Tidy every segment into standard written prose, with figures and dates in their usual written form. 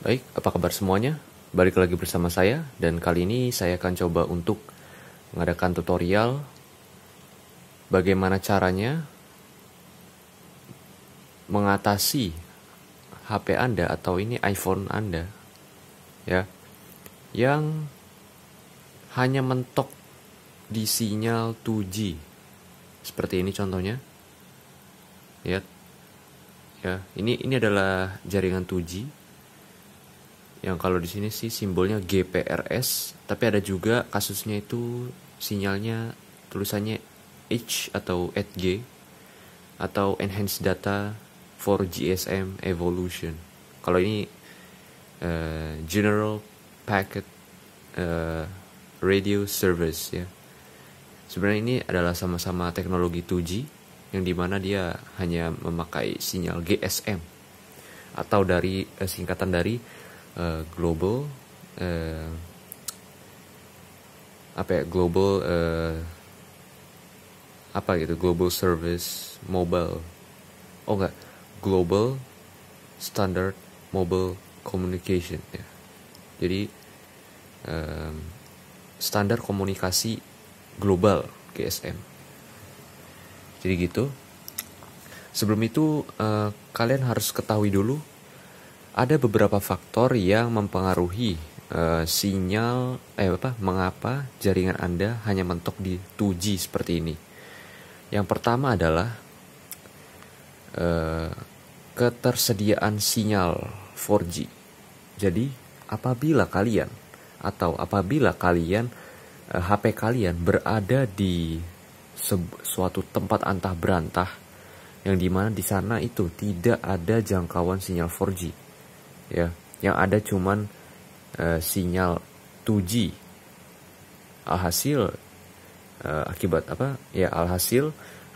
Baik, apa kabar semuanya? Balik lagi bersama saya, dan kali ini saya akan coba untuk mengadakan tutorial bagaimana caranya mengatasi HP Anda atau ini iPhone Anda ya, yang hanya mentok di sinyal 2G. Seperti ini contohnya. Lihat. Ya, ini adalah jaringan 2G. Yang kalau di sini sih simbolnya GPRS, tapi ada juga kasusnya itu sinyalnya tulisannya H atau 8G atau Enhanced Data for GSM Evolution. Kalau ini General Packet Radio Service ya. Sebenarnya ini adalah sama-sama teknologi 2G yang dimana dia hanya memakai sinyal GSM atau dari singkatan dari global global service mobile, global standard mobile communication ya. Jadi standar komunikasi global GSM. Jadi gitu. Sebelum itu kalian harus ketahui dulu ada beberapa faktor yang mempengaruhi sinyal mengapa jaringan Anda hanya mentok di 2G seperti ini. Yang pertama adalah ketersediaan sinyal 4G. Jadi apabila kalian HP kalian berada di suatu tempat antah berantah yang dimana di sana itu tidak ada jangkauan sinyal 4G. Ya, yang ada cuman sinyal 2G. Alhasil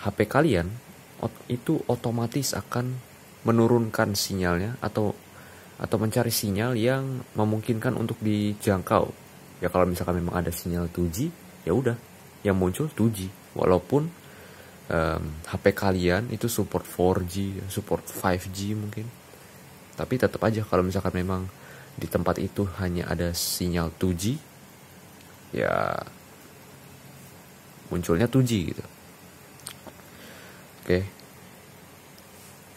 HP kalian itu otomatis akan menurunkan sinyalnya atau mencari sinyal yang memungkinkan untuk dijangkau. Ya kalau misalkan memang ada sinyal 2G, ya udah yang muncul 2G. Walaupun HP kalian itu support 4G, support 5G mungkin. Tapi tetap aja kalau misalkan memang di tempat itu hanya ada sinyal 2G, ya munculnya 2G gitu. Oke.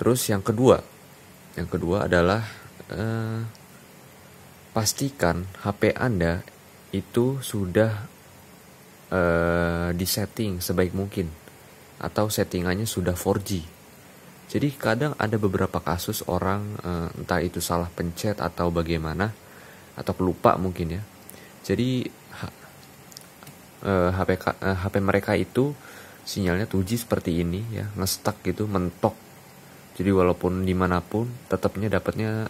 Terus yang kedua adalah pastikan HP Anda itu sudah disetting sebaik mungkin atau settingannya sudah 4G. Jadi kadang ada beberapa kasus orang entah itu salah pencet atau bagaimana atau pelupa mungkin ya. Jadi HP mereka itu sinyalnya 2G seperti ini ya, nge-stuck gitu, mentok. Jadi walaupun dimanapun tetapnya dapatnya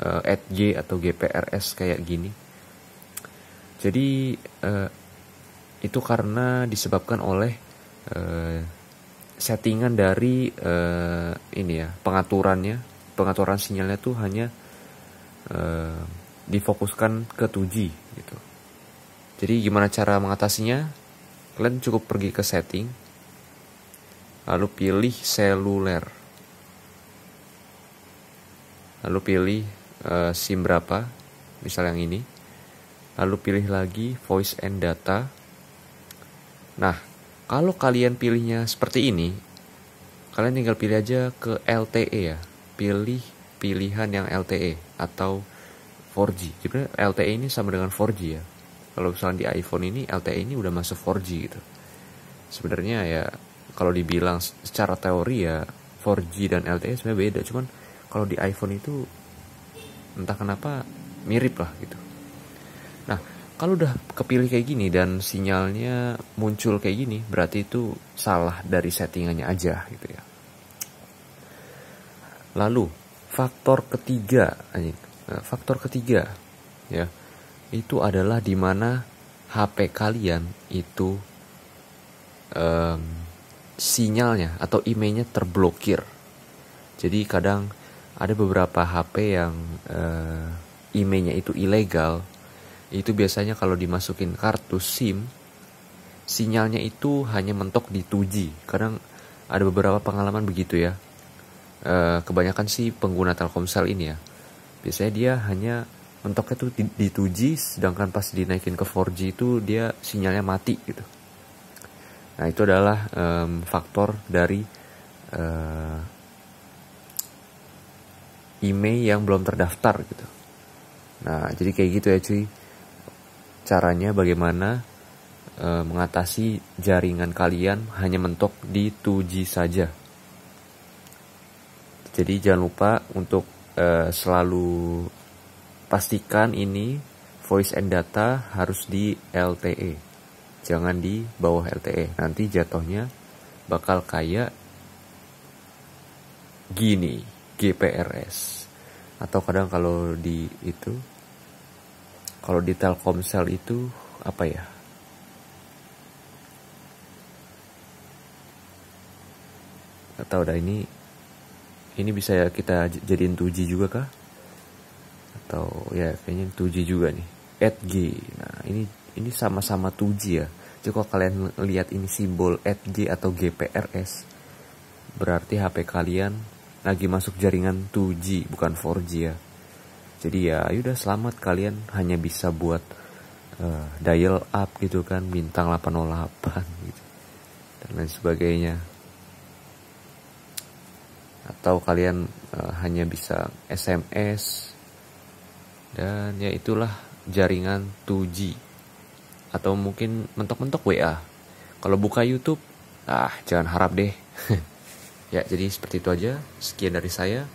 8G atau GPRS kayak gini. Jadi itu karena disebabkan oleh settingan dari pengaturan sinyalnya tuh hanya difokuskan ke 2G gitu. Jadi gimana cara mengatasinya? Kalian cukup pergi ke setting, lalu pilih seluler, lalu pilih SIM berapa, misal yang ini, lalu pilih lagi voice and data. Nah, kalau kalian pilihnya seperti ini, kalian tinggal pilih aja ke LTE ya. Pilih pilihan yang LTE atau 4G. Jadi LTE ini sama dengan 4G ya. Kalau misalnya di iPhone ini LTE ini udah masuk 4G gitu. Sebenarnya ya kalau dibilang secara teori ya 4G dan LTE sebenarnya beda. Cuman kalau di iPhone itu entah kenapa mirip lah gitu. Nah, kalau udah kepilih kayak gini dan sinyalnya muncul kayak gini, berarti itu salah dari settingannya aja gitu ya. Lalu faktor ketiga ya, itu adalah dimana HP kalian itu sinyalnya atau emailnya terblokir. Jadi kadang ada beberapa HP yang emailnya itu ilegal. Itu biasanya kalau dimasukin kartu SIM, sinyalnya itu hanya mentok di 2G. Kadang ada beberapa pengalaman begitu ya. Kebanyakan sih pengguna Telkomsel ini ya. biasanya dia hanya mentoknya tuh di 2G, sedangkan pas dinaikin ke 4G itu dia sinyalnya mati gitu. Nah itu adalah faktor dari email yang belum terdaftar gitu. Nah jadi kayak gitu ya cuy, caranya bagaimana mengatasi jaringan kalian hanya mentok di 2G saja. Jadi jangan lupa untuk selalu pastikan ini voice and data harus di LTE, jangan di bawah LTE. Nanti jatuhnya bakal kayak gini, GPRS. Atau kadang kalau di Telkomsel itu apa ya? Atau udah ini bisa kita jadiin 2G juga kah? Atau ya kayaknya 2G juga nih, 8G. Nah ini sama-sama 2G ya. Jadi kalau kalian lihat ini simbol 8G atau GPRS, berarti HP kalian lagi masuk jaringan 2G bukan 4G ya. Jadi ya udah, selamat, kalian hanya bisa buat dial up gitu kan, bintang 808 gitu dan lain sebagainya. Atau kalian hanya bisa SMS. Dan ya itulah jaringan 2G. Atau mungkin mentok-mentok WA. Kalau buka YouTube, jangan harap deh. Ya, jadi seperti itu aja. Sekian dari saya.